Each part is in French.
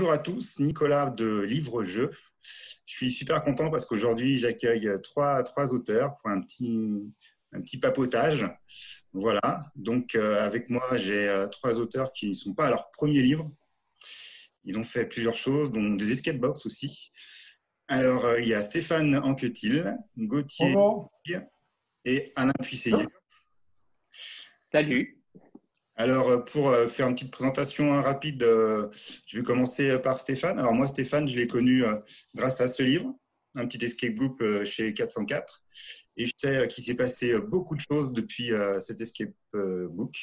Bonjour à tous, Nicolas de Livre-Jeu. Je suis super content parce qu'aujourd'hui, j'accueille trois auteurs pour un petit papotage. Voilà, donc avec moi, j'ai trois auteurs qui ne sont pas à leur premier livre. Ils ont fait plusieurs choses, dont des escape box aussi. Alors, il y a Stéphane Anquetil, Gauthier Bonjour. et Alain Puisseyer. Salut. Alors, pour faire une petite présentation rapide, je vais commencer par Stéphane. Alors, moi, Stéphane, je l'ai connu grâce à ce livre, un petit escape group chez 404. Et je sais qu'il s'est passé beaucoup de choses depuis cet escape book.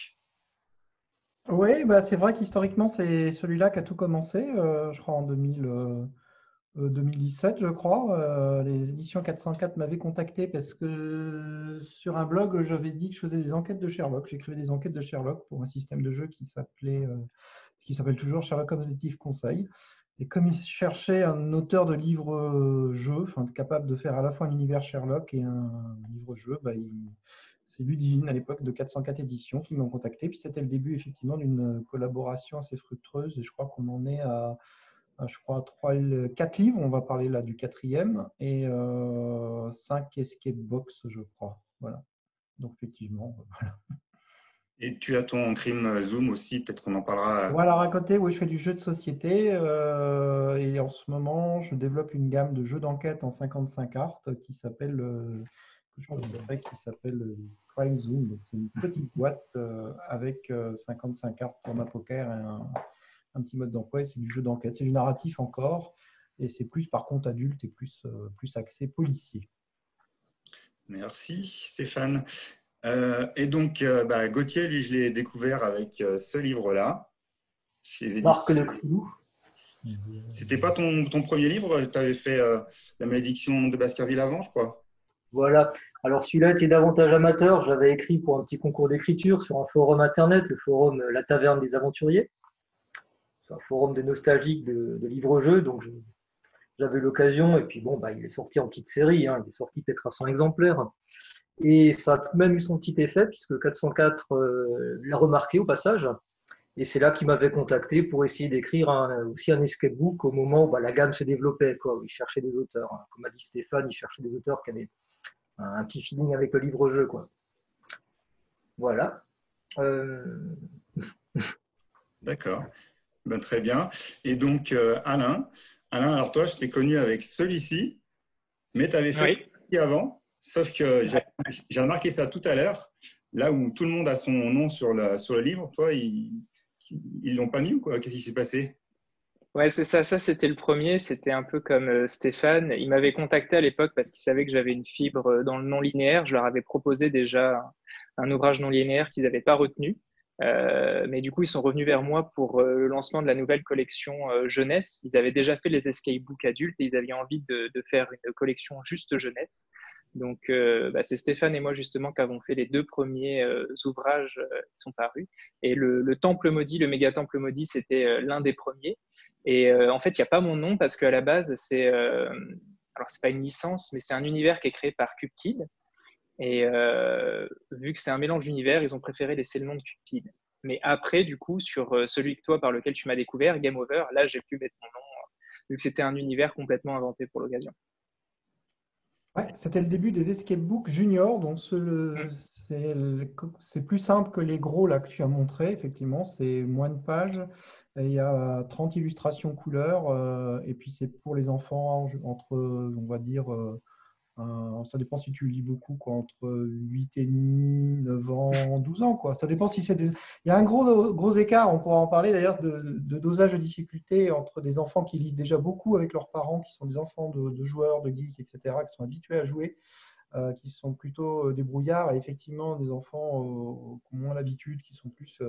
Oui, c'est vrai qu'historiquement, c'est celui-là qui a tout commencé, je crois en 2017, je crois. Les éditions 404 m'avaient contacté parce que sur un blog, j'avais dit que je faisais des enquêtes de Sherlock. J'écrivais des enquêtes de Sherlock pour un système de jeu qui s'appelle toujours Sherlock Holmes Détective Conseil. Et comme ils cherchaient un auteur de livre-jeu, capable de faire à la fois un univers Sherlock et un livre-jeu, c'est Ludivine à l'époque de 404 éditions qui m'ont contacté. Puis c'était le début effectivement d'une collaboration assez fructueuse. Et je crois qu'on en est à je crois, 4 livres. On va parler là du quatrième et 5 escape box, je crois. Voilà. Donc effectivement. Voilà. Et tu as ton crime Zoom aussi, peut-être qu'on en parlera. Voilà, à côté, oui, je fais du jeu de société et en ce moment, je développe une gamme de jeux d'enquête en 55 cartes qui s'appelle Crime Zoom. Donc, c'est une petite boîte avec 55 cartes format poker et un petit mode d'emploi. C'est du jeu d'enquête. C'est du narratif encore et c'est plus par contre adulte et plus axé policier. Merci, Stéphane. Et donc, Gauthier, lui, je l'ai découvert avec ce livre-là, chez les Marc éditions. Le Clou. C'était pas ton premier livre, tu avais fait La malédiction de Baskerville avant, je crois. Voilà. Alors celui-là était davantage amateur. J'avais écrit pour un petit concours d'écriture sur un forum internet, le forum La Taverne des Aventuriers. C'est un forum des nostalgiques de livres-jeux. Donc j'avais l'occasion. Et puis bon, il est sorti en petite série. Il est sorti peut-être à 100 exemplaires. Et ça a tout de même eu son petit effet puisque 404 l'a remarqué au passage. Et c'est là qu'il m'avait contacté pour essayer d'écrire aussi un escape book au moment où la gamme se développait, où il cherchait des auteurs. Comme a dit Stéphane, il cherchait des auteurs qui avaient un petit feeling avec le livre-jeu. Voilà. D'accord, très bien. Et donc, Alain, alors toi, je t'ai connu avec celui-ci, mais tu avais fait Oui. celui avant, sauf que j'ai remarqué ça tout à l'heure, là où tout le monde a son nom sur le livre, toi, ils l'ont pas mis ou quoi? Qu'est-ce qui s'est passé? Ouais, c'est ça. Ça, c'était le premier. C'était un peu comme Stéphane. Il m'avait contacté à l'époque parce qu'il savait que j'avais une fibre dans le non linéaire. Je leur avais proposé déjà un ouvrage non linéaire qu'ils n'avaient pas retenu. Mais du coup, ils sont revenus vers moi pour le lancement de la nouvelle collection jeunesse. Ils avaient déjà fait les escape books adultes et ils avaient envie de faire une collection juste jeunesse. Donc, c'est Stéphane et moi justement qui avons fait les deux premiers ouvrages qui sont parus. Et le Temple maudit, le méga Temple maudit, c'était l'un des premiers. Et en fait, il n'y a pas mon nom parce qu'à la base, alors c'est pas une licence, mais c'est un univers qui est créé par Cupkid. Et vu que c'est un mélange d'univers, ils ont préféré laisser le nom de Cupkid. Mais après, du coup, sur celui que toi par lequel tu m'as découvert, Game Over, là, j'ai pu mettre mon nom, vu que c'était un univers complètement inventé pour l'occasion. Ouais, c'était le début des escape books junior, donc c'est plus simple que les gros là que tu as montré, effectivement, c'est moins de pages, et il y a 30 illustrations couleurs, et puis c'est pour les enfants entre, on va dire, ça dépend si tu lis beaucoup, entre 8 et demi, 9 ans, 12 ans, quoi. Ça dépend si c'est des... Il y a un gros écart, on pourra en parler d'ailleurs, de dosage de difficulté entre des enfants qui lisent déjà beaucoup avec leurs parents, qui sont des enfants de joueurs, de geeks, etc., qui sont habitués à jouer, qui sont plutôt débrouillards, et effectivement des enfants qui ont moins l'habitude, qui sont plus...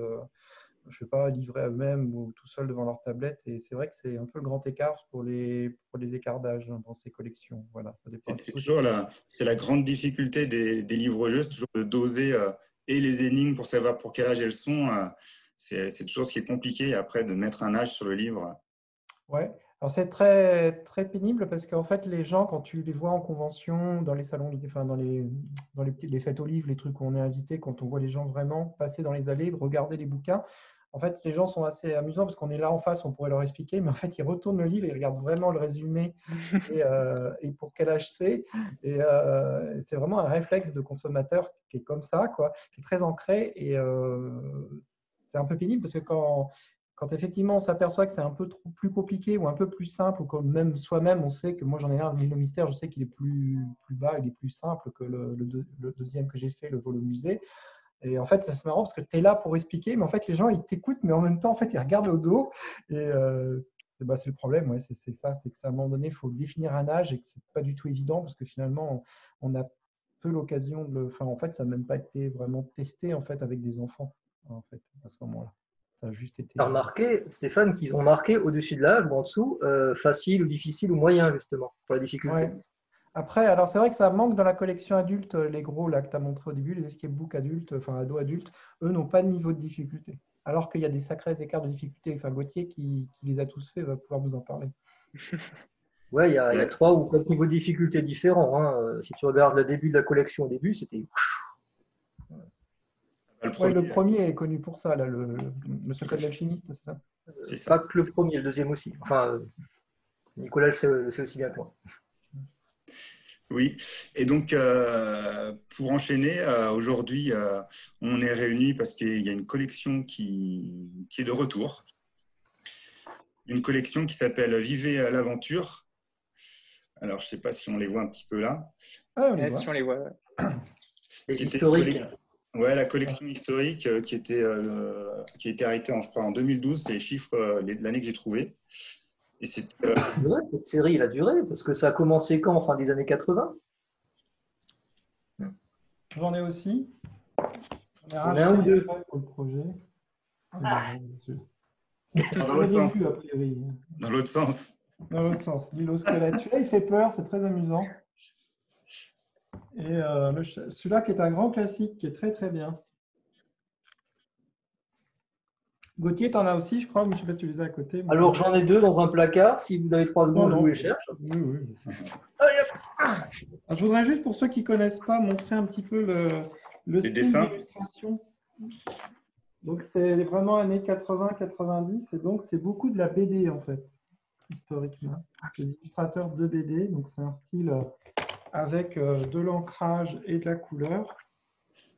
je sais pas, livrés à eux-mêmes ou tout seuls devant leur tablette. Et c'est vrai que c'est un peu le grand écart pour les écarts d'âge dans ces collections. Voilà, ça dépend C'est aussi. toujours c'est la grande difficulté des livres-jeux, c'est toujours de doser et les énigmes pour savoir pour quel âge elles sont. C'est toujours ce qui est compliqué après de mettre un âge sur le livre. Ouais. Alors c'est très, très pénible parce qu'en fait, les gens, quand tu les vois en convention, dans les salons, enfin dans les fêtes aux livres, les trucs où on est invité, quand on voit les gens vraiment passer dans les allées, regarder les bouquins, En fait, les gens sont assez amusants parce qu'on est là en face, on pourrait leur expliquer, mais en fait, ils retournent le livre, ils regardent vraiment le résumé et pour quel âge c'est. Et c'est vraiment un réflexe de consommateur qui est comme ça, quoi, qui est très ancré. Et c'est un peu pénible parce que quand effectivement on s'aperçoit que c'est un peu plus compliqué ou un peu plus simple, ou quand même soi-même on sait que moi j'en ai un, l'île au mystère, je sais qu'il est plus bas, il est plus simple que le deuxième que j'ai fait, le vol au musée. Et en fait, c'est marrant parce que tu es là pour expliquer, mais en fait, les gens, ils t'écoutent, mais en même temps, en fait, ils regardent au dos. Et c'est le problème, ouais, c'est ça, c'est qu'à un moment donné, il faut définir un âge et que c'est pas du tout évident parce que finalement, on a peu l'occasion de le. Enfin, en fait, ça n'a même pas été vraiment testé en fait avec des enfants, en fait, à ce moment-là. Ça a juste été. Tu as remarqué, Stéphane, qu'ils ont marqué au-dessus de l'âge ou en dessous, facile ou difficile ou moyen, justement, pour la difficulté. Ouais. Après, alors c'est vrai que ça manque dans la collection adulte, les gros là que tu as montré au début, les escape books adultes, enfin ados adultes, eux n'ont pas de niveau de difficulté. Alors qu'il y a des sacrés écarts de difficulté. Enfin, Gauthier, qui les a tous faits, va pouvoir vous en parler. Ouais, il y a 3 ou 4 niveaux de difficulté différents. Hein. Si tu regardes le début de la collection au début, c'était. Le premier est connu pour ça, là, le secret de l'alchimiste, c'est ça? C'est ça. Pas que le premier, le deuxième aussi. Enfin, Nicolas le sait aussi bien que moi. Oui, et donc pour enchaîner, aujourd'hui, on est réunis parce qu'il y a une collection qui est de retour. Une collection qui s'appelle Vivez l'aventure. Alors, je ne sais pas si on les voit un petit peu là. Ah, on les voit. Si on les voit. Les historiques. Ouais, la collection historique qui a été arrêtée je crois, en 2012, c'est les chiffres de l'année que j'ai trouvé. Et c'est cette série, elle a duré, parce que ça a commencé quand, fin des années 80? J'en ai aussi. On a un ou deux. Pour le projet. Dans l'autre sens. Dans l'autre sens. Dans l'autre sens. L'île au squelette. Celui-là, il fait peur, c'est très amusant. Et celui-là qui est un grand classique, qui est très très bien. Gauthier, tu en as aussi, je crois, mais je ne sais pas si tu les as à côté. Mais... Alors, j'en ai 2 dans un placard. Si vous avez 3 secondes, je vous les cherche. Oui. Alors, je voudrais juste, pour ceux qui ne connaissent pas, montrer un petit peu le style d'illustration. Donc, c'est vraiment années 80-90, et donc c'est beaucoup de la BD, en fait, historiquement. Les illustrateurs de BD, donc c'est un style avec de l'ancrage et de la couleur,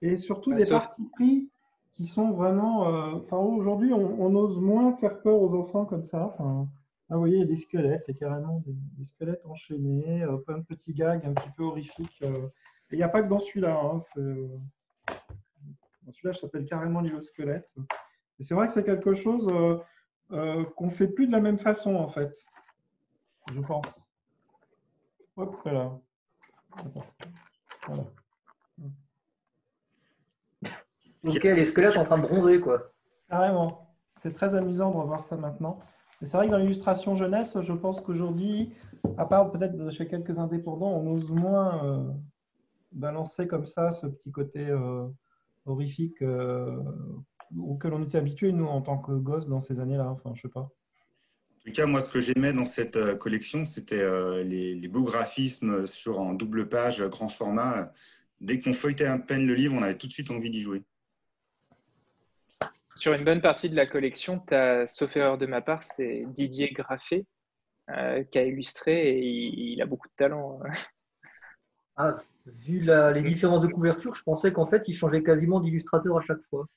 et surtout des partis pris qui sont vraiment... aujourd'hui, on ose moins faire peur aux enfants comme ça. Là, vous voyez, il y a des squelettes, il y a carrément des squelettes enchaînés, plein de petits gags un petit peu horrifiques. Et il n'y a pas que dans celui-là. Hein, celui-là, ça s'appelle carrément l'île au squelette. Et c'est vrai que c'est quelque chose qu'on ne fait plus de la même façon, en fait, je pense. Hop, voilà. Ok, les squelettes sont en train de bronzer, quoi. Carrément. C'est très amusant de revoir ça maintenant. Et c'est vrai que dans l'illustration jeunesse, je pense qu'aujourd'hui, à part peut-être chez quelques indépendants, on ose moins balancer comme ça ce petit côté horrifique auquel on était habitué, nous, en tant que gosses, dans ces années-là. Enfin, je sais pas. En tout cas, moi, ce que j'aimais dans cette collection, c'était les beaux graphismes en double page, grand format. Dès qu'on feuilletait à peine le livre, on avait tout de suite envie d'y jouer. Sur une bonne partie de la collection, sauf erreur de ma part, c'est Didier Graffet qui a illustré et il a beaucoup de talent. Ah, vu les différences de couverture, je pensais qu'en fait, il changeait quasiment d'illustrateur à chaque fois.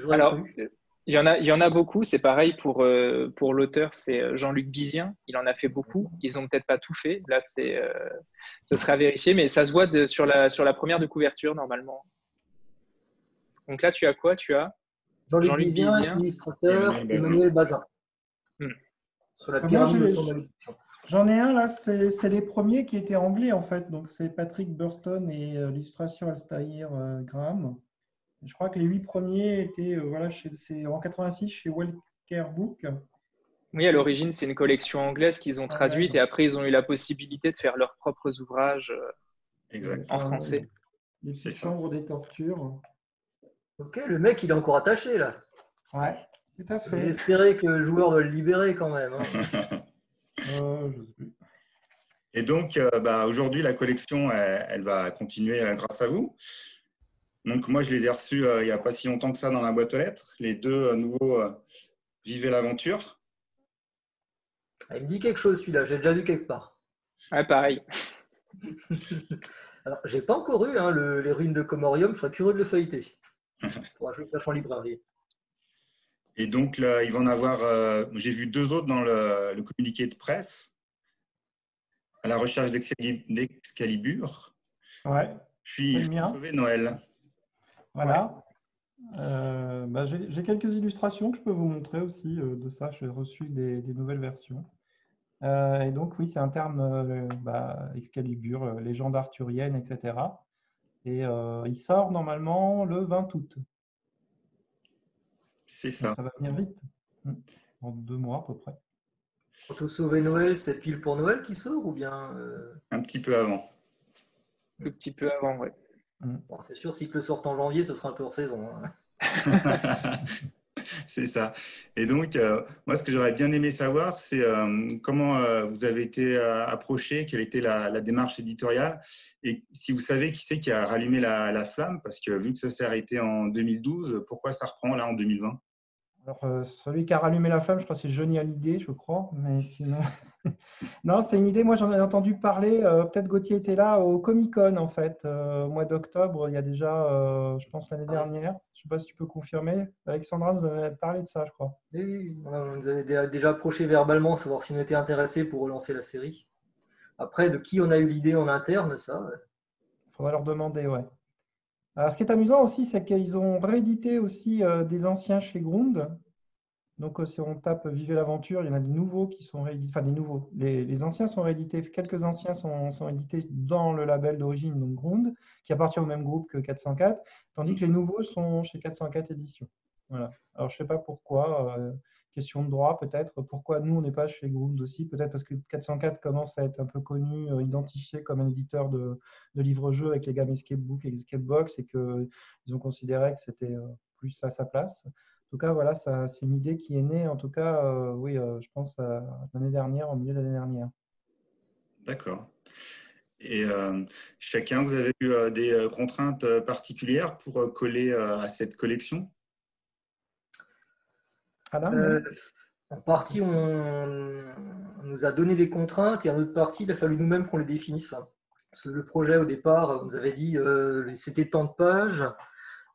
Alors, il y en a beaucoup. C'est pareil pour l'auteur, c'est Jean-Luc Bizien. Il en a fait beaucoup. Ils n'ont peut-être pas tout fait. Là, ce serait à vérifier, mais ça se voit sur la première de couverture, normalement. Donc là, tu as quoi? Tu as Jean-Luc Bizien, illustrateur, Emmanuel Bazin. Sur la pyramide de malédiction. J'en ai un là, c'est les premiers qui étaient anglais en fait. Donc c'est Patrick Burston et l'illustration Alstair Graham. Je crois que les 8 premiers étaient c'est en 86 chez Walker Book. Oui, à l'origine, c'est une collection anglaise qu'ils ont traduite et après, ils ont eu la possibilité de faire leurs propres ouvrages en français. Les petites chambres des tortures. Ok, le mec, il est encore attaché là. Ouais, tout à fait. J'espérais que le joueur doit le libérer quand même. Et donc, aujourd'hui, la collection, elle va continuer grâce à vous. Donc moi, je les ai reçus il n'y a pas si longtemps que ça dans la boîte aux lettres. Les deux nouveaux Vivez l'aventure. Ah, il me dit quelque chose celui-là, j'ai déjà vu quelque part. Ouais, pareil. Alors, j'ai pas encore eu hein, les ruines de Comorium, je serais curieux de le feuilleter. Faudra que je le cherche en librairie. Et donc là, il va en avoir, j'ai vu deux autres dans le communiqué de presse, à la recherche d'Excalibur, Ouais, c'est puis le mien. Sauver Noël. Voilà. J'ai quelques illustrations que je peux vous montrer aussi de ça. J'ai reçu des nouvelles versions. Et donc, oui, c'est un terme Excalibur, légende arthurienne, etc. Et il sort normalement le 20 août. C'est Donc, ça. ça va venir vite. Dans 2 mois à peu près. Auto sauver Noël, c'est pile pour Noël qui sort ou bien Un petit peu avant. Tout petit peu avant, ouais. Bon, c'est sûr, si tu le sortent en janvier, ce sera un peu hors saison. Hein. C'est ça. Et donc, moi, ce que j'aurais bien aimé savoir, c'est comment vous avez été approché, quelle était la démarche éditoriale, et si vous savez qui c'est qui a rallumé la flamme, parce que vu que ça s'est arrêté en 2012, pourquoi ça reprend là en 2020? Alors, celui qui a rallumé la flamme, je crois que c'est Johnny Hallyday, je crois. Mais sinon, non, c'est une idée. Moi, j'en ai entendu parler. Peut-être Gauthier était là au Comic-Con, en fait, au mois d'octobre, il y a déjà, je pense, l'année dernière. Je ne sais pas si tu peux confirmer. Alexandra nous avait parlé de ça, je crois. Oui, on nous avait déjà approché verbalement, savoir si on était intéressé pour relancer la série. Après, de qui on a eu l'idée en interne, ça. Il faudra leur demander, ouais. Alors, ce qui est amusant aussi, c'est qu'ils ont réédité aussi des anciens chez Grund. Donc, si on tape Vivez l'aventure, il y en a des nouveaux qui sont réédités. Enfin, des nouveaux. Les anciens sont réédités. Quelques anciens sont édités dans le label d'origine, donc Grund, qui appartient au même groupe que 404, tandis que les nouveaux sont chez 404 Éditions. Voilà. Alors, je ne sais pas pourquoi. Question de droit, peut-être. Pourquoi nous, on n'est pas chez Grund aussi? Peut-être parce que 404 commence à être un peu connu, identifié comme un éditeur de livres-jeux avec les gammes Escape Book et Escape Box, et qu'ils ont considéré que c'était plus à sa place. En tout cas, voilà, c'est une idée qui est née, en tout cas, oui, je pense, l'année dernière, au milieu de l'année dernière. D'accord. Et chacun, vous avez eu des contraintes particulières pour coller à cette collection? Alain, oui. En partie, on nous a donné des contraintes et en autre partie, il a fallu nous-mêmes qu'on les définisse. Parce que le projet, au départ, on nous avait dit c'était tant de pages,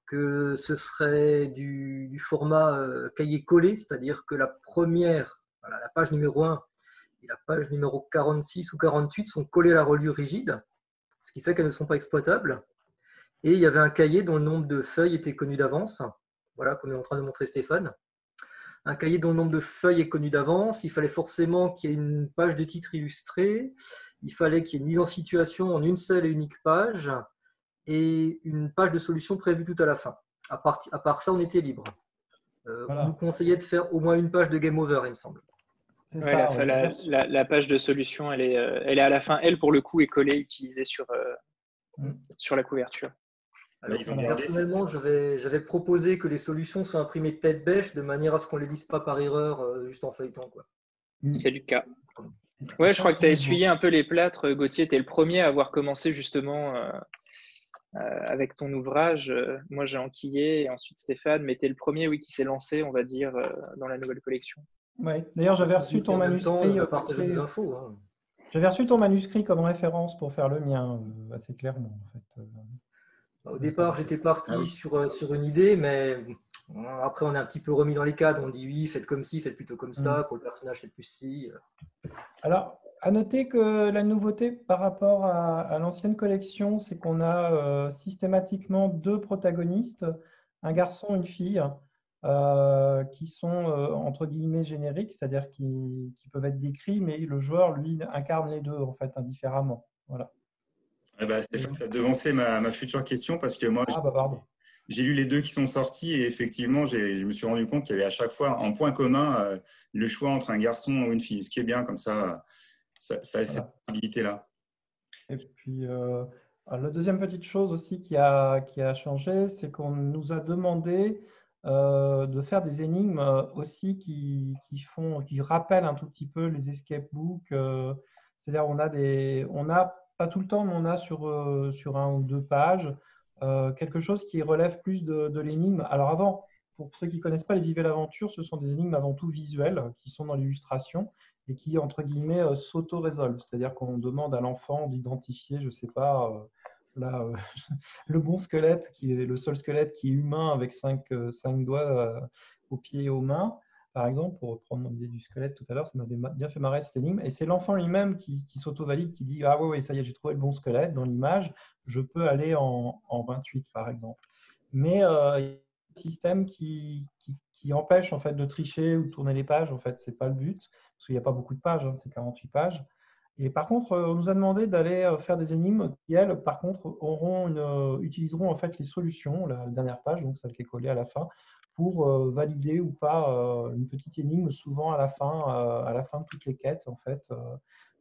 que ce serait du format cahier collé, c'est-à-dire que la première, voilà, la page numéro 1 et la page numéro 46 ou 48 sont collées à la reliure rigide, ce qui fait qu'elles ne sont pas exploitables. Et il y avait un cahier dont le nombre de feuilles était connu d'avance, voilà, comme est en train de montrer Stéphane. Un cahier dont le nombre de feuilles est connu d'avance, il fallait forcément qu'il y ait une page de titre illustrée, il fallait qu'il y ait une mise en situation en une seule et unique page, et une page de solution prévue tout à la fin. À part ça, on était libre. Voilà. On nous conseillait de faire au moins une page de game over, il me semble. C'est Ouais, ça. la page de solution, elle est à la fin. Elle, pour le coup, est collée, utilisée sur la couverture. Alors, Ils ont gardé personnellement, j'avais proposé que les solutions soient imprimées tête bêche de manière à ce qu'on ne les lise pas par erreur juste en feuilletant. Quoi. C'est le cas. Ouais, je crois que tu as essuyé un peu les plâtres, Gauthier. Tu es le premier à avoir commencé justement avec ton ouvrage. Moi, j'ai enquillé et ensuite Stéphane, mais tu es le premier, oui, qui s'est lancé, on va dire, dans la nouvelle collection. Oui. D'ailleurs, j'avais reçu ton manuscrit. Des infos, hein. J'avais reçu ton manuscrit comme référence pour faire le mien, assez clairement, en fait. Au départ, j'étais parti sur une idée, mais après, on est un petit peu remis dans les cadres. On dit oui, faites comme ci, faites plutôt comme ça. Pour le personnage, faites plus ci. Alors, à noter que la nouveauté par rapport à l'ancienne collection, c'est qu'on a systématiquement 2 protagonistes, un garçon et une fille, qui sont entre guillemets génériques, c'est-à-dire qui peuvent être décrits, mais le joueur, lui, incarne les deux, en fait, indifféremment. Voilà. Stéphane, tu as devancé ma future question parce que moi, pardon. J'ai lu les deux qui sont sortis et effectivement, je me suis rendu compte qu'il y avait à chaque fois en point commun le choix entre un garçon ou une fille, ce qui est bien, comme ça a cette possibilité-là. Et puis, la deuxième petite chose aussi qui a changé, c'est qu'on nous a demandé de faire des énigmes aussi qui rappellent un tout petit peu les escape books. C'est-à-dire, on a pas tout le temps, mais on a sur 1 ou 2 pages quelque chose qui relève plus de l'énigme. Alors avant, pour ceux qui ne connaissent pas les Vive l'aventure, ce sont des énigmes avant tout visuelles qui sont dans l'illustration et qui, entre guillemets, s'auto-résolvent. C'est-à-dire qu'on demande à l'enfant d'identifier, je ne sais pas, là, le bon squelette, qui est le seul squelette qui est humain avec cinq doigts aux pieds et aux mains. Par exemple, pour reprendre mon idée du squelette tout à l'heure, ça m'avait bien fait marrer cette énigme. Et c'est l'enfant lui-même qui s'auto-valide, qui dit « Ah oui, ça y est, j'ai trouvé le bon squelette dans l'image, je peux aller en 28, par exemple. » Mais il y a un système qui empêche en fait, de tricher ou de tourner les pages. En fait, ce n'est pas le but, parce qu'il n'y a pas beaucoup de pages, hein, c'est 48 pages. Et par contre, on nous a demandé d'aller faire des énigmes qui, elles, par contre, utiliseront en fait les solutions, la dernière page, donc celle qui est collée à la fin, pour valider ou pas une petite énigme, souvent à la fin de toutes les quêtes, en fait,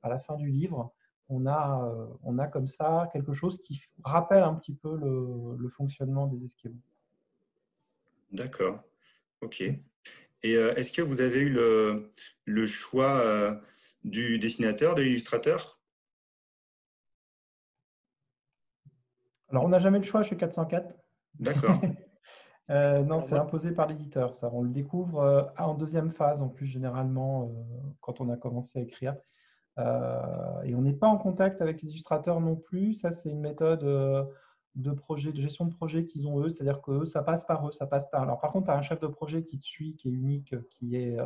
à la fin du livre. On a comme ça quelque chose qui rappelle un petit peu le fonctionnement des escape books. D'accord, ok. Et est-ce que vous avez eu le choix du dessinateur, de l'illustrateur? Alors, on n'a jamais le choix chez 404. D'accord. Non, c'est imposé par l'éditeur. Ça, on le découvre en deuxième phase, en plus généralement, quand on a commencé à écrire. Et on n'est pas en contact avec les illustrateurs non plus. Ça, c'est une méthode de gestion de projet qu'ils ont eux. C'est-à-dire que ça passe par eux, ça passe par. Alors, par contre, tu as un chef de projet qui te suit, qui est unique, qui est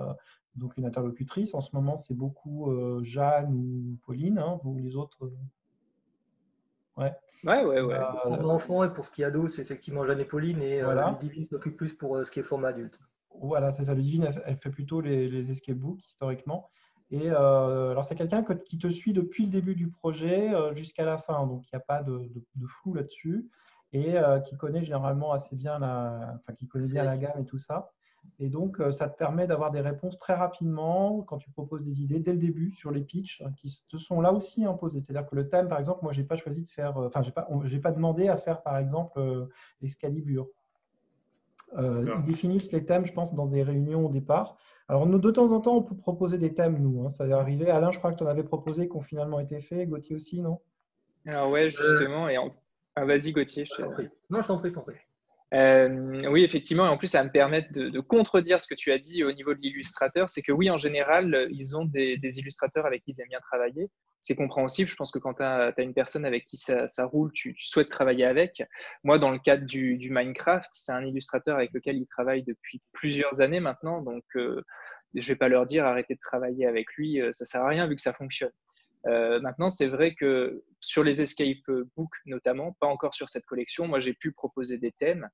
donc une interlocutrice. En ce moment, c'est beaucoup Jeanne ou Pauline. Hein, vous, les autres. Ouais. Ouais. Pour enfants et pour ce qui est ado, c'est effectivement Jeanne et Pauline, et voilà. Ludivine s'occupe plus pour ce qui est format adulte. Voilà, c'est ça. Ludivine, elle fait plutôt les escape books historiquement. Et alors, c'est quelqu'un qui te suit depuis le début du projet jusqu'à la fin. Donc, il n'y a pas de flou là-dessus. Et qui connaît généralement assez bien qui connaît bien la gamme et tout ça. Et donc, ça te permet d'avoir des réponses très rapidement quand tu proposes des idées dès le début sur les pitchs qui te sont là aussi imposés. C'est-à-dire que le thème, par exemple, moi, je n'ai pas choisi de faire, j'ai pas demandé à faire, par exemple, Excalibur. Ils définissent les thèmes, je pense, dans des réunions au départ. Alors, nous, de temps en temps, on peut proposer des thèmes, nous. Hein, ça est arrivé. Alain, je crois que tu en avais proposé, qui ont finalement été faits. Gauthier aussi, non? Alors ouais, justement. Vas-y, Gauthier. Non, je t'en prie. Oui, effectivement, et en plus, ça va me permettre de contredire ce que tu as dit au niveau de l'illustrateur. C'est que oui, en général, ils ont des illustrateurs avec qui ils aiment bien travailler. C'est compréhensible. Je pense que quand tu as une personne avec qui ça roule, tu souhaites travailler avec. Moi, dans le cadre du Minecraft, c'est un illustrateur avec lequel il travaille depuis plusieurs années maintenant. Donc, je ne vais pas leur dire arrêtez de travailler avec lui, ça ne sert à rien vu que ça fonctionne. Maintenant, c'est vrai que sur les escape books notamment, pas encore sur cette collection, moi j'ai pu proposer des thèmes.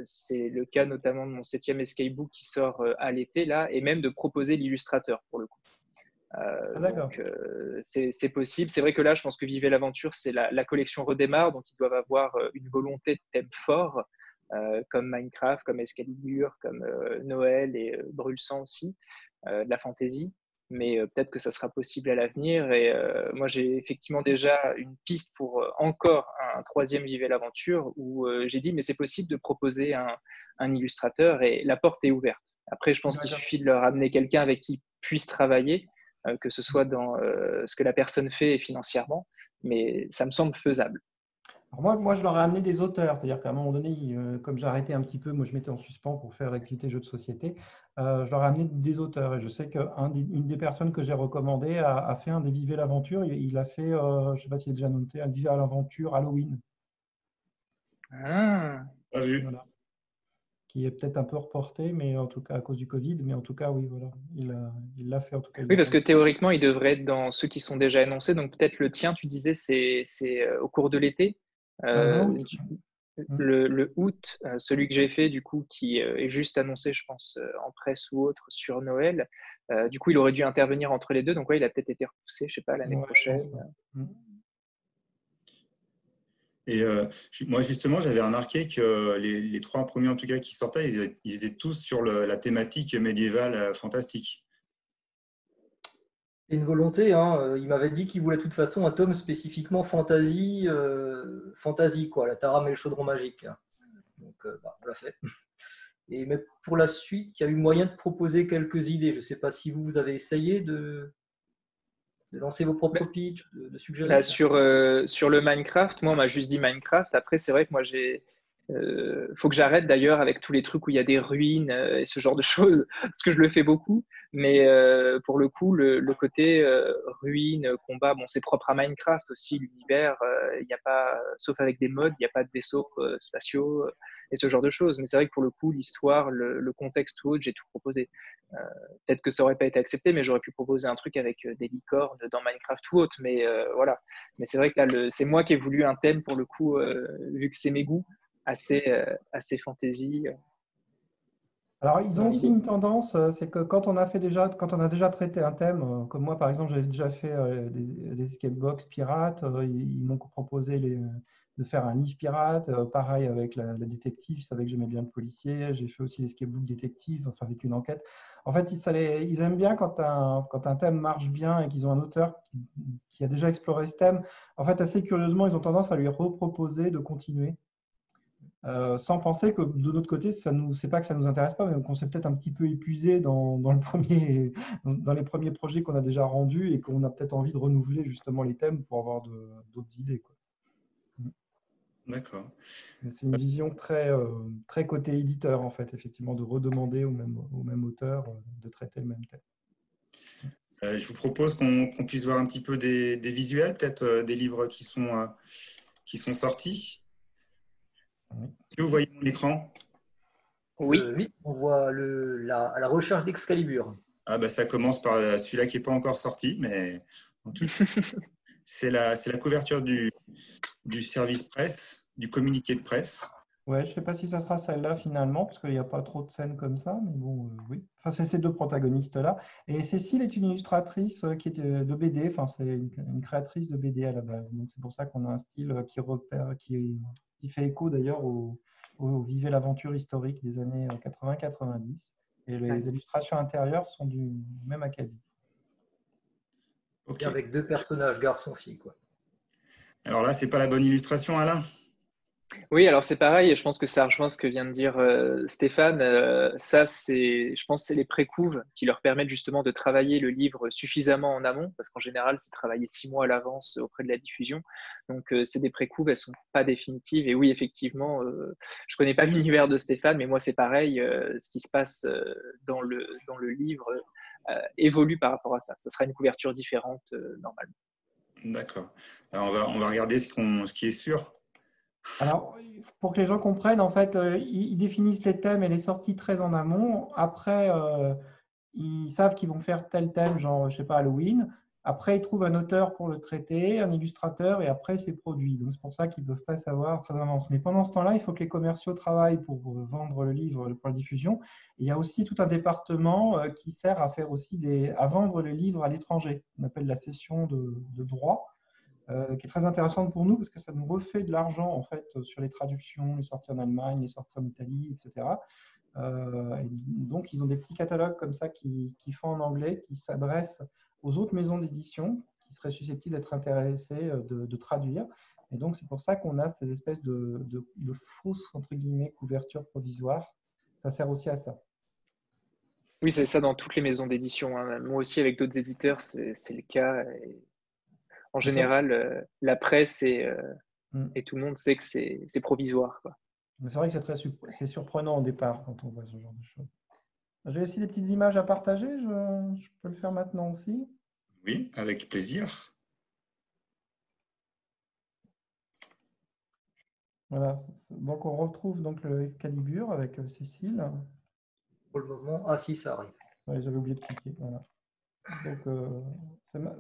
C'est le cas notamment de mon 7e escape book qui sort à l'été là, et même de proposer l'illustrateur pour le coup. Donc c'est possible. C'est vrai que là, je pense que Vivez l'aventure, c'est la collection redémarre, donc ils doivent avoir une volonté de thème fort, comme Minecraft, comme Excalibur, comme Noël et Brûle-sang aussi, de la fantasy. Mais peut-être que ça sera possible à l'avenir. Et moi, j'ai effectivement déjà une piste pour encore un 3e Vivez l'aventure où j'ai dit, mais c'est possible de proposer un illustrateur et la porte est ouverte. Après, je pense qu'il suffit de leur amener quelqu'un avec qui ils puissent travailler, que ce soit dans ce que la personne fait et financièrement, mais ça me semble faisable. Alors moi, je leur ai amené des auteurs, c'est-à-dire qu'à un moment donné, comme j'ai arrêté un petit peu, moi je mettais en suspens pour faire l'activité jeu de société, je leur ai amené des auteurs. Et je sais qu'une des personnes que j'ai recommandées a fait un des Vivez l'aventure. Il a fait, je ne sais pas s'il est déjà noté, un Vivez l'aventure Halloween. Pas vu. Voilà. Qui est peut-être un peu reporté, mais en tout cas à cause du Covid, mais en tout cas, oui, voilà, il l'a fait en tout cas. Oui, parce que théoriquement, il devrait être dans ceux qui sont déjà annoncés. Donc peut-être le tien, tu disais, c'est au cours de l'été. Le août, celui que j'ai fait, du coup, qui est juste annoncé, je pense, en presse ou autre sur Noël. Du coup, il aurait dû intervenir entre les deux. Donc, ouais, il a peut-être été repoussé, je sais pas, l'année prochaine. Et moi, justement, j'avais remarqué que les 3 premiers, en tout cas, qui sortaient, ils étaient tous sur la thématique médiévale fantastique. C'est une volonté. Hein. Il m'avait dit qu'il voulait de toute façon un tome spécifiquement fantasy, quoi, la Taram et le chaudron magique. Donc, on l'a fait. Mais pour la suite, il y a eu moyen de proposer quelques idées. Je ne sais pas si vous avez essayé de de lancer vos propres pitchs, de suggérer Bah, ça. sur le Minecraft, moi, on m'a juste dit Minecraft. Après, c'est vrai que moi, faut que j'arrête d'ailleurs avec tous les trucs où il y a des ruines et ce genre de choses, parce que je le fais beaucoup. Mais pour le coup, le côté ruines, combat, bon, c'est propre à Minecraft aussi, l'univers. Il n'y a pas, sauf avec des mods, il n'y a pas de vaisseaux spatiaux et ce genre de choses. Mais c'est vrai que pour le coup, l'histoire, le contexte ou autre, j'ai tout proposé. Euh, Peut-être que ça aurait pas été accepté, mais j'aurais pu proposer un truc avec des licornes dans Minecraft ou autre. Mais voilà. Mais c'est vrai que là, c'est moi qui ai voulu un thème pour le coup, vu que c'est mes goûts, assez fantasy. Alors, ils ont Dans aussi l'idée. une tendance, c'est que quand on a déjà traité un thème, comme moi par exemple, j'avais déjà fait des escape box pirates, ils m'ont proposé de faire un livre pirate, pareil avec la détective, ils savaient que j'aimais bien le policier, j'ai fait aussi l'escape book détective, enfin avec une enquête. En fait, ils aiment bien quand un thème marche bien et qu'ils ont un auteur qui a déjà exploré ce thème. En fait, assez curieusement, ils ont tendance à lui reproposer de continuer. Sans penser que de notre côté, c'est pas que ça nous intéresse pas, mais qu'on s'est peut-être un petit peu épuisé dans les premiers projets qu'on a déjà rendus et qu'on a peut-être envie de renouveler justement les thèmes pour avoir d'autres idées, quoi. D'accord. C'est une vision très côté éditeur, en fait, effectivement, de redemander au même auteur de traiter le même thème. Je vous propose qu'on puisse voir un petit peu des visuels, peut-être des livres qui sont sortis. Oui. Est-ce que vous voyez mon écran? Oui. Oui, on voit à la recherche d'Excalibur. Ah, bah, ça commence par celui-là qui n'est pas encore sorti, mais en tout cas, c'est la couverture du service presse, du communiqué de presse. Ouais, je sais pas si ça sera celle-là finalement, parce qu'il n'y a pas trop de scènes comme ça, mais bon, oui. Enfin, c'est ces deux protagonistes-là. Et Cécile est une illustratrice qui est de BD, enfin, c'est une créatrice de BD à la base. Donc, c'est pour ça qu'on a un style qui fait écho d'ailleurs au Vivez l'aventure historique des années 80-90. Et Ouais. les illustrations intérieures sont du même acabit. Ok. Et avec deux personnages, garçon-fille, quoi. Alors là, c'est pas la bonne illustration, Alain? Oui, alors c'est pareil, et je pense que ça rejoint ce que vient de dire Stéphane. Ça, je pense, c'est les précouves qui leur permettent justement de travailler le livre suffisamment en amont, parce qu'en général, c'est travaillé 6 mois à l'avance auprès de la diffusion. Donc, c'est des précouves, elles sont pas définitives. Et oui, effectivement, je connais pas l'univers de Stéphane, mais moi, c'est pareil. Ce qui se passe dans le livre évolue par rapport à ça. Ça sera une couverture différente normalement. D'accord. Alors, on va regarder ce qui est sûr. Alors, pour que les gens comprennent, en fait, ils définissent les thèmes et les sorties très en amont. Après, ils savent qu'ils vont faire tel thème, genre, je sais pas, Halloween. Après, ils trouvent un auteur pour le traiter, un illustrateur, et après, c'est produit. Donc, c'est pour ça qu'ils ne peuvent pas savoir très en avance. Mais pendant ce temps-là, il faut que les commerciaux travaillent pour vendre le livre, pour la diffusion. Et il y a aussi tout un département qui sert à faire aussi à vendre le livre à l'étranger. On appelle la cession de droits. Qui est très intéressante pour nous parce que ça nous refait de l'argent en fait sur les traductions, les sorties en Allemagne, les sorties en Italie, etc. Et donc, ils ont des petits catalogues comme ça qui font en anglais, qui s'adressent aux autres maisons d'édition qui seraient susceptibles d'être intéressées de traduire. Et donc, c'est pour ça qu'on a ces espèces de fausses, entre guillemets, couvertures provisoires. Ça sert aussi à ça. Oui, c'est ça dans toutes les maisons d'édition, hein. Moi aussi, avec d'autres éditeurs, c'est le cas. Et en général, la presse et tout le monde sait que c'est provisoire, quoi. C'est vrai que c'est surprenant au départ quand on voit ce genre de choses. J'ai aussi des petites images à partager. Je peux le faire maintenant aussi. Oui, avec plaisir. Voilà. Donc on retrouve donc le Excalibur avec Cécile. Pour le moment, ah si, ça arrive. Ouais, j'avais oublié de cliquer. Voilà. Donc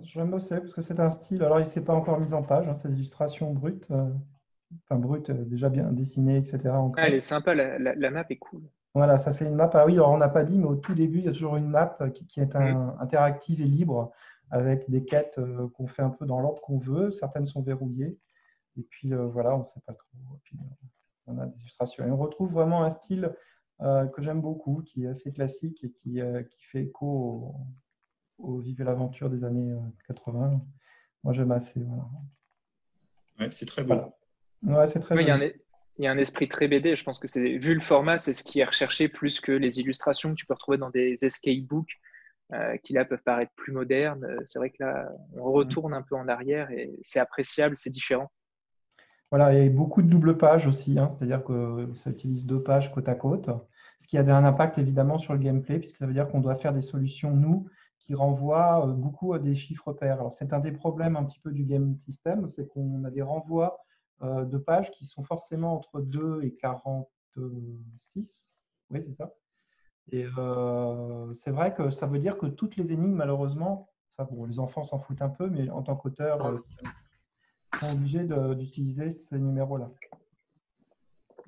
j'aime aussi parce que c'est un style. Alors il ne s'est pas encore mis en page. Hein, c'est des illustrations brutes, enfin brutes, déjà bien dessinées, etc. En Ah, elle est craie. sympa, la map est cool. Voilà, ça c'est une map. Ah oui, alors on n'a pas dit, mais au tout début, il y a toujours une map qui est Mm. interactive et libre avec des quêtes qu'on fait un peu dans l'ordre qu'on veut. Certaines sont verrouillées. Et puis voilà, on ne sait pas trop. Et puis, on a des illustrations. Et on retrouve vraiment un style que j'aime beaucoup, qui est assez classique et qui fait écho au Vive l'aventure des années 80. Moi, j'aime assez. Voilà. Ouais, c'est très beau. Voilà. Ouais, c'est très Oui, joli. il y a un esprit très BD. Je pense que vu le format, c'est ce qui est recherché plus que les illustrations que tu peux retrouver dans des escape books. qui là peuvent paraître plus modernes. C'est vrai que là, on retourne un peu en arrière et c'est appréciable, c'est différent. Voilà, il y a beaucoup de double pages aussi, hein, c'est-à-dire que ça utilise 2 pages côte à côte, ce qui a un impact évidemment sur le gameplay, puisque ça veut dire qu'on doit faire des solutions, nous, qui renvoient beaucoup à des chiffres pairs. Alors, c'est un des problèmes un petit peu du game system, c'est qu'on a des renvois de pages qui sont forcément entre 2 et 46. Oui, c'est ça. Et c'est vrai que ça veut dire que toutes les énigmes, malheureusement, ça, bon, les enfants s'en foutent un peu, mais en tant qu'auteur, sont obligés d'utiliser ces numéros-là.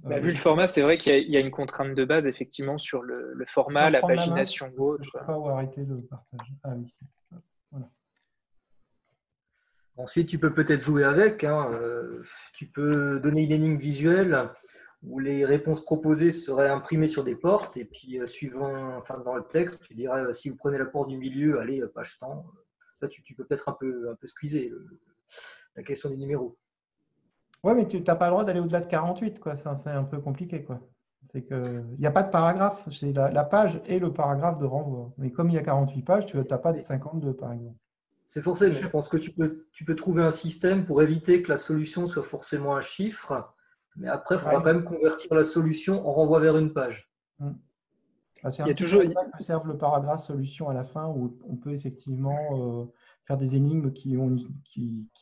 Vu le format, c'est vrai qu'il y a une contrainte de base, effectivement, sur le format, la pagination ou autre. Je ne sais pas où arrêter le partage. Ah oui, voilà. Ensuite, tu peux peut-être jouer avec. Tu peux donner une énigme visuelle où les réponses proposées seraient imprimées sur des portes. Et puis, dans le texte, tu dirais si vous prenez la porte du milieu, allez, page temps. Ça, tu peux peut-être un peu squeezer la question des numéros. Oui, mais tu n'as pas le droit d'aller au-delà de 48, quoi. C'est un peu compliqué, quoi. C'est qu'il n'y a pas de paragraphe. C'est la page et le paragraphe de renvoi. Mais comme il y a 48 pages, tu n'as pas des 52, par exemple. C'est forcé, mais je pense que tu peux trouver un système pour éviter que la solution soit forcément un chiffre. Mais après, il faudra quand même convertir la solution en renvoi vers une page. C'est un petit peu ça que serve le paragraphe solution à la fin, où on peut effectivement faire des énigmes qui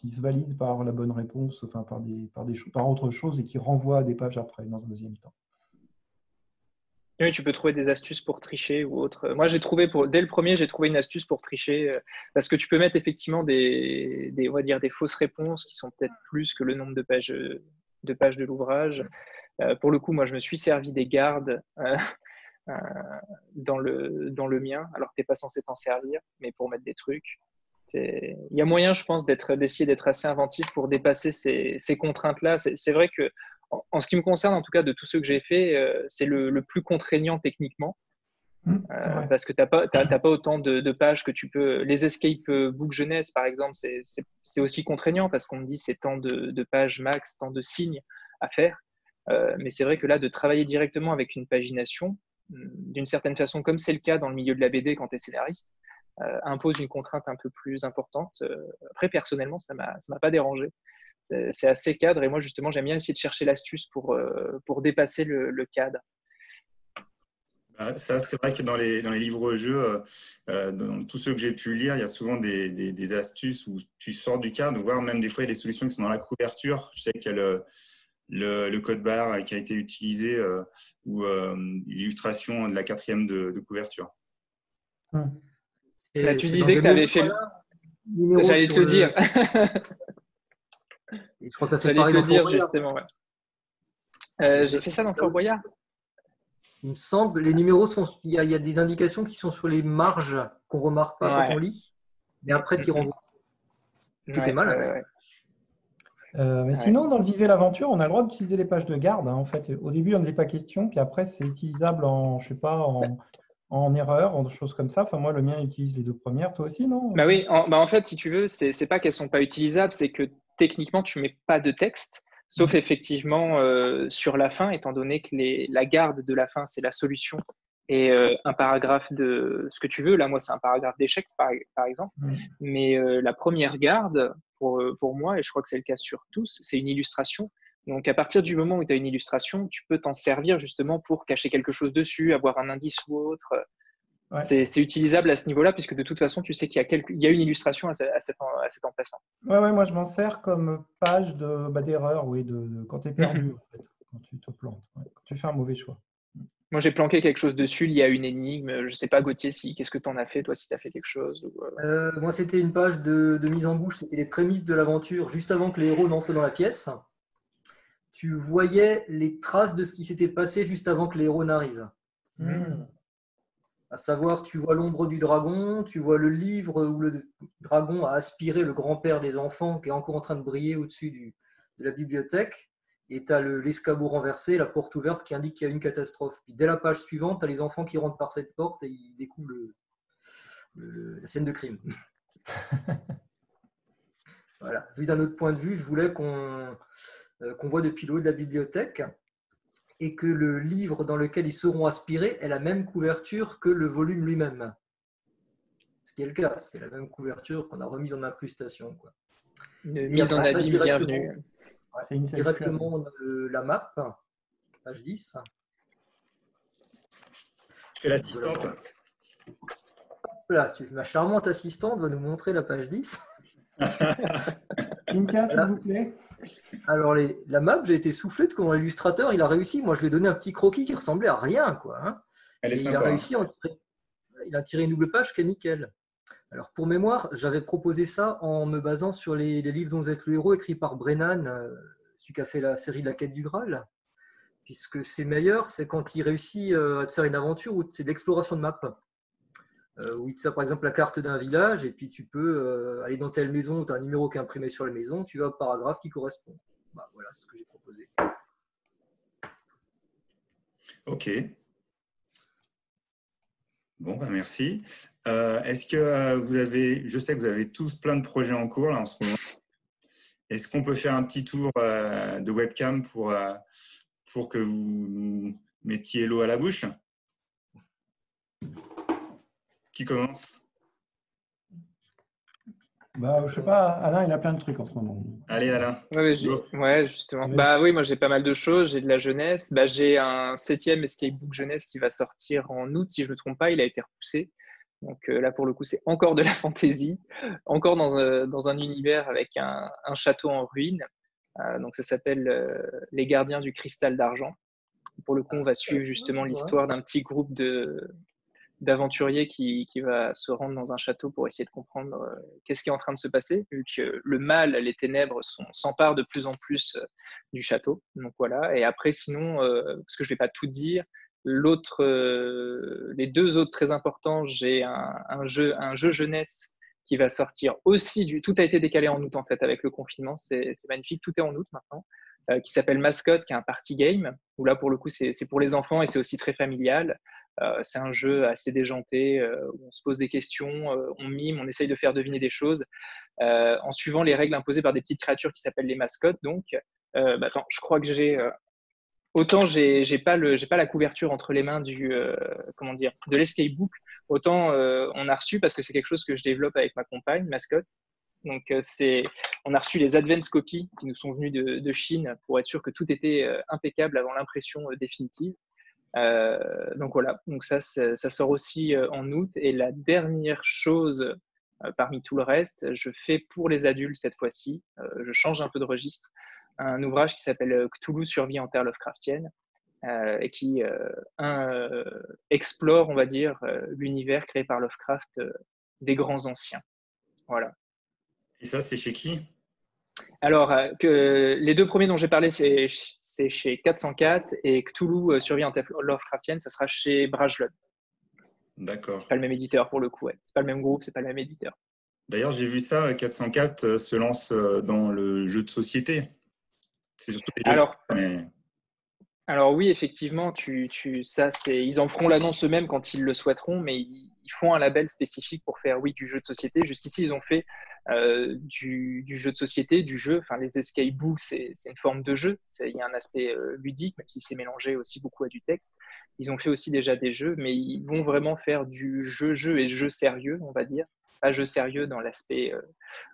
se valident par la bonne réponse, enfin par autre chose, et qui renvoient à des pages après, dans un deuxième temps. Oui, tu peux trouver des astuces pour tricher ou autre. Moi, dès le premier, j'ai trouvé une astuce pour tricher, parce que tu peux mettre effectivement on va dire des fausses réponses qui sont peut-être plus que le nombre de pages de l'ouvrage. Pour le coup, moi, je me suis servi des gardes dans le mien, alors que tu n'es pas censé t'en servir, mais pour mettre des trucs. Il y a moyen, je pense, d'essayer d'être assez inventif pour dépasser ces contraintes-là. C'est vrai que, en ce qui me concerne, en tout cas, de tous ceux que j'ai fait, c'est le plus contraignant techniquement. Parce que tu n'as pas autant de pages que tu peux. Les escape book jeunesse, par exemple, c'est aussi contraignant parce qu'on me dit c'est tant de pages max, tant de signes à faire. Mais c'est vrai que là, de travailler directement avec une pagination, d'une certaine façon, comme c'est le cas dans le milieu de la BD quand tu es scénariste, impose une contrainte un peu plus importante. Après, personnellement, ça m'a pas dérangé. C'est assez cadre et moi, justement, j'aime bien essayer de chercher l'astuce pour dépasser le cadre. Ça, c'est vrai que dans les livres-jeux, dans tous ceux que j'ai pu lire, il y a souvent des astuces où tu sors du cadre, voire même des fois, il y a des solutions qui sont dans la couverture. Je sais qu'il y a le code barre qui a été utilisé ou l'illustration de la 4e de couverture. Là, tu disais que tu avais fait J'allais te le dire. Je crois que ça fait pareil dans Fort Boyard. Justement. J'ai fait ça dans Fort Boyard. Il me semble, les numéros il y a des indications qui sont sur les marges qu'on ne remarque pas quand on lit, mais après tu y renvoies. C'était mal. Mais sinon, dans le Vivez l'aventure, on a le droit d'utiliser les pages de garde. En fait, au début, on n'en est pas question, puis après, c'est utilisable en erreur, en choses comme ça. Enfin, moi, le mien utilise les 2 premières. Toi aussi, non? Oui. En fait, si tu veux, c'est pas qu'elles sont pas utilisables, c'est que techniquement, tu mets pas de texte, sauf effectivement sur la fin, étant donné que la garde de la fin, c'est la solution et un paragraphe de ce que tu veux. Là, moi, c'est un paragraphe d'échec, par exemple. Mais la première garde, pour moi, et je crois que c'est le cas sur tous, c'est une illustration. Donc, à partir du moment où tu as une illustration, tu peux t'en servir justement pour cacher quelque chose dessus, avoir un indice ou autre. Ouais. C'est utilisable à ce niveau-là, puisque de toute façon, tu sais qu'il y a une illustration à cet emplacement. Ouais, moi, je m'en sers comme page d'erreur, quand tu es perdu, en fait, quand tu te plantes, quand tu fais un mauvais choix. Moi, j'ai planqué quelque chose dessus lié à une énigme. Je ne sais pas, Gauthier, qu'est-ce que tu en as fait, toi, si tu as fait quelque chose Moi, c'était une page de mise en bouche. C'était les prémices de l'aventure, juste avant que les héros n'entrent dans la pièce. Tu voyais les traces de ce qui s'était passé juste avant que les héros n'arrivent. À savoir, tu vois l'ombre du dragon, tu vois le livre où le dragon a aspiré le grand-père des enfants qui est encore en train de briller au-dessus de la bibliothèque. Et tu as l'escabeau renversé, la porte ouverte qui indique qu'il y a une catastrophe. Puis dès la page suivante, tu as les enfants qui rentrent par cette porte et ils découvrent la scène de crime. Voilà. Vu d'un autre point de vue, je voulais qu'on voit depuis le haut de la bibliothèque et que le livre dans lequel ils seront aspirés ait la même couverture que le volume lui-même. Ce qui est le cas, c'est la même couverture qu'on a remise en incrustation, quoi. Une mise en abîme bienvenue. C'est une Directement, on a la map, page 10. Tu fais l'assistante. Là, ma charmante assistante va nous montrer la page 10. Cynthia, s'il vous plaît. Alors, la map, j'ai été soufflé de comment l'illustrateur, il a réussi. Moi, je lui ai donné un petit croquis qui ressemblait à rien, quoi. Hein. Elle est Et sympa. il a réussi à en tirer. Il a tiré une double page qui est nickel. Alors, pour mémoire, j'avais proposé ça en me basant sur les livres dont vous êtes le héros, écrits par Brennan, celui qui a fait la série de la quête du Graal. Puisque c'est meilleur, c'est quand il réussit à te faire une aventure où c'est de l'exploration de map. Où il te fait par exemple la carte d'un village et puis tu peux aller dans telle maison où tu as un numéro qui est imprimé sur la maison, tu as un paragraphe qui correspond. Bah, voilà ce que j'ai proposé. Ok. Bon, bah merci. Est-ce que vous avez, je sais que vous avez tous plein de projets en cours là en ce moment. Est-ce qu'on peut faire un petit tour de webcam pour que vous nous mettiez l'eau à la bouche? Qui commence? Bah, je sais pas, Alain, il a plein de trucs en ce moment. Allez, Alain. Ouais, justement. Bah oui, moi j'ai pas mal de choses. J'ai de la jeunesse. Bah, j'ai un 7e escape book jeunesse qui va sortir en août, si je ne me trompe pas. Il a été repoussé. Donc là, pour le coup, c'est encore de la fantaisie, encore dans un univers avec un château en ruine. Donc ça s'appelle Les Gardiens du Cristal d'Argent. Pour le coup, on va suivre justement l'histoire d'un petit groupe d'aventuriers qui va se rendre dans un château pour essayer de comprendre qu'est-ce qui est en train de se passer, vu que le mal, les ténèbres s'emparent de plus en plus du château. Donc voilà. Et après, sinon, parce que je ne vais pas tout dire, les deux autres très importants, j'ai un jeu jeunesse qui va sortir aussi. Tout a été décalé en août en fait avec le confinement. C'est magnifique, tout est en août maintenant. Qui s'appelle Mascotte, qui est un party game, où là pour le coup c'est pour les enfants et c'est aussi très familial. C'est un jeu assez déjanté où on se pose des questions, on mime, on essaye de faire deviner des choses en suivant les règles imposées par des petites créatures qui s'appellent les mascottes. Donc, attends, je crois que autant j'ai pas la couverture entre les mains de l'escape book, autant on a reçu, parce que c'est quelque chose que je développe avec ma compagne, Mascotte. Donc, on a reçu les advance copies qui nous sont venues de Chine pour être sûr que tout était impeccable avant l'impression définitive. Donc voilà, donc ça sort aussi en août. Et la dernière chose parmi tout le reste, je fais pour les adultes cette fois-ci, je change un peu de registre, un ouvrage qui s'appelle Cthulhu survit en terre Lovecraftienne et qui explore, on va dire, l'univers créé par Lovecraft des grands anciens. Voilà. Et ça, c'est chez qui? Alors, les deux premiers dont j'ai parlé, c'est chez 404 et Cthulhu survit en terre Lovecraftienne, ça sera chez Brajlon. D'accord. Pas le même éditeur pour le coup, ouais. C'est pas le même groupe, c'est pas le même éditeur. D'ailleurs, j'ai vu ça, 404 se lance dans le jeu de société. C'est surtout les jeux alors oui, effectivement, ils en feront l'annonce eux-mêmes quand ils le souhaiteront, mais ils font un label spécifique pour faire du jeu de société. Jusqu'ici, ils ont fait du jeu de société, du jeu. Enfin, les escape books, c'est une forme de jeu. Il y a un aspect ludique, même si c'est mélangé aussi beaucoup à du texte. Ils ont fait aussi déjà des jeux, mais ils vont vraiment faire du jeu et jeu sérieux, on va dire. Pas jeu sérieux dans l'aspect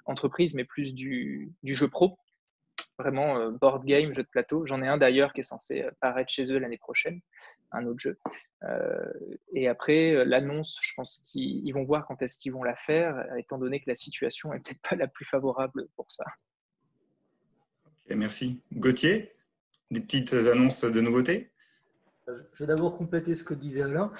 entreprise, mais plus du jeu pro. Vraiment board game, jeu de plateau. J'en ai un d'ailleurs qui est censé paraître chez eux l'année prochaine, un autre jeu. Et après, l'annonce, je pense qu'ils vont voir quand est-ce qu'ils vont la faire, étant donné que la situation n'est peut-être pas la plus favorable pour ça. Okay, merci. Gauthier, des petites annonces de nouveautés? Je vais d'abord compléter ce que disait Alain.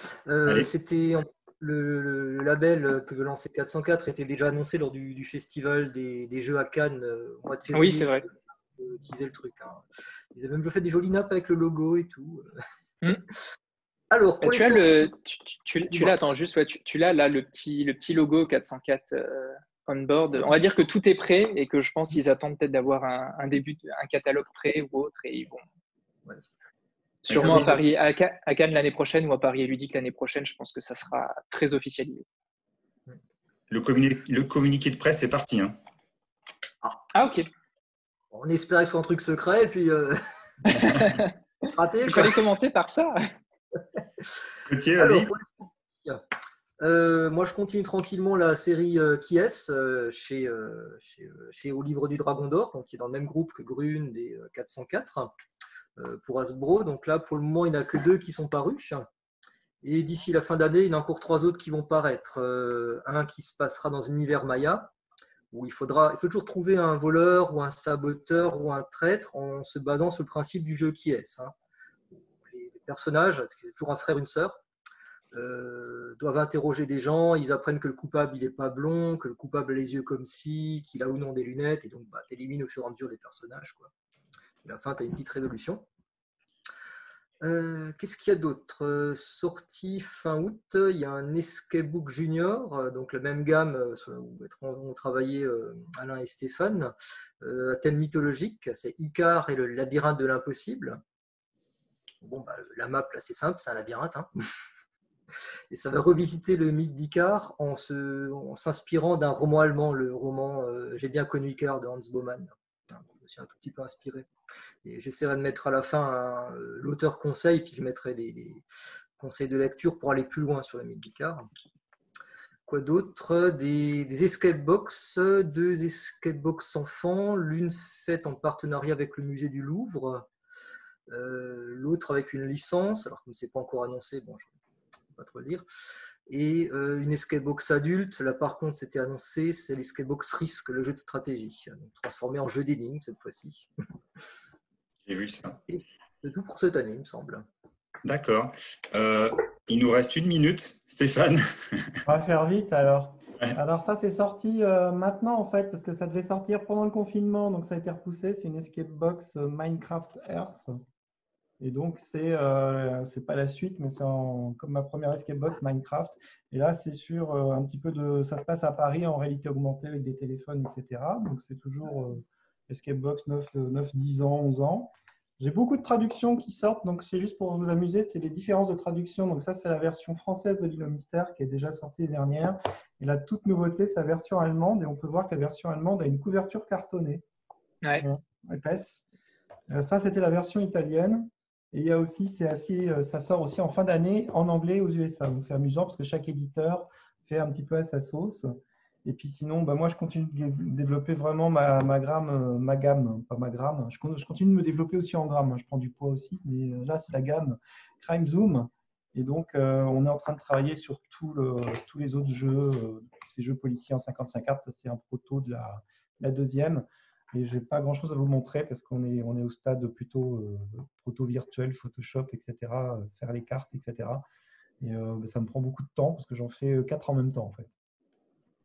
C'était le label que veut lancer 404 était déjà annoncé lors du festival des jeux à Cannes au mois de février. Oui, c'est vrai. Utiliser le truc. Hein. Ils avaient même fait des jolis nappes avec le logo et tout. Alors, pour tu l'as, attends, juste, ouais, tu l'as là, le petit logo 404 on board. On va dire que tout est prêt et que je pense qu'ils attendent peut-être d'avoir un début, un catalogue prêt ou autre, et ils vont sûrement à Paris, à Cannes l'année prochaine ou à Paris et Ludique l'année prochaine. Je pense que ça sera très officialisé. Le communiqué de presse est parti. Hein. Ah, ok. On espérait que ce soit un truc secret, et puis raté. Il fallait commencer par ça. Gauthier, vas-y. Moi, je continue tranquillement la série Qui est chez Au Livre du Dragon d'Or, donc qui est dans le même groupe que Grune et 404 pour Hasbro. Donc là, pour le moment, il n'y en a que 2 qui sont parus. Et d'ici la fin d'année, il y en a encore 3 autres qui vont paraître. Un qui se passera dans un univers Maya, où il faut toujours trouver un voleur ou un saboteur ou un traître en se basant sur le principe du jeu Qui est. Les personnages, c'est toujours un frère, une sœur, doivent interroger des gens, ils apprennent que le coupable il n'est pas blond, que le coupable a les yeux comme ci, qu'il a ou non des lunettes, et donc tu élimines au fur et à mesure les personnages, quoi. Et à la fin, tu as une petite résolution. Qu'est-ce qu'il y a d'autre? Sorti fin août, il y a un Escape Book Junior, donc la même gamme où ont travaillé Alain et Stéphane, à thème mythologique, c'est Icare et le labyrinthe de l'impossible. Bon, la map, là, c'est simple, c'est un labyrinthe, hein. Et ça va revisiter le mythe d'Icare en s'inspirant d'un roman allemand, le roman J'ai bien connu Icare de Hans Baumann. Je me suis un tout petit peu inspiré. Et j'essaierai de mettre à la fin l'auteur conseil, puis je mettrai des conseils de lecture pour aller plus loin sur le mythe d'Icare. Quoi d'autre? Des escape box, 2 escape box enfants, l'une faite en partenariat avec le musée du Louvre, l'autre avec une licence, alors comme ce n'est pas encore annoncé, bon, je pas trop le dire, et une escape box adulte. Là par contre c'était annoncé, c'est l'escape box Risk, le jeu de stratégie, donc transformé en jeu d'énigmes cette fois-ci. J'ai vu ça. Et c'est tout pour cette année, il me semble. D'accord. Il nous reste 1 minute, Stéphane. On va faire vite alors. Ouais. Alors ça c'est sorti maintenant en fait, parce que ça devait sortir pendant le confinement, donc ça a été repoussé. C'est une escape box Minecraft Earth. Et donc, c'est pas la suite, mais c'est comme ma première escape box Minecraft. Et là, c'est sur un petit peu de. Ça se passe à Paris en réalité augmentée avec des téléphones, etc. Donc, c'est toujours escape box 9, 10 ans, 11 ans. J'ai beaucoup de traductions qui sortent, donc c'est juste pour vous amuser, c'est les différences de traduction. Donc, ça, c'est la version française de l'île au mystère qui est déjà sortie l'année dernière. Et la toute nouveauté, c'est la version allemande. Et on peut voir que la version allemande a une couverture cartonnée. Ouais. Épaisse. Ça, c'était la version italienne. Et il y a aussi, ça sort aussi en fin d'année en anglais aux USA. Donc c'est amusant parce que chaque éditeur fait un petit peu à sa sauce. Et puis sinon, moi je continue de développer vraiment ma gamme, pas ma gramme. Je continue de me développer aussi en grammes. Je prends du poids aussi, mais là c'est la gamme Crime Zoom. Et donc on est en train de travailler sur tous les autres jeux, ces jeux policiers en 55 cartes. Ça c'est un proto de la deuxième. Et je n'ai pas grand-chose à vous montrer parce qu'on est au stade plutôt proto virtuel, Photoshop, etc., faire les cartes, etc. Et ça me prend beaucoup de temps parce que j'en fais 4 en même temps, en fait.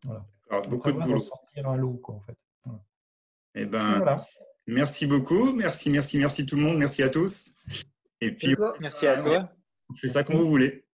Voilà. Alors, beaucoup de boulot. Sortir un lot, quoi, en fait. Voilà. Eh ben, voilà. Merci beaucoup. Merci tout le monde. Merci à tous. Et puis, merci à toi. On fait ça quand vous voulez.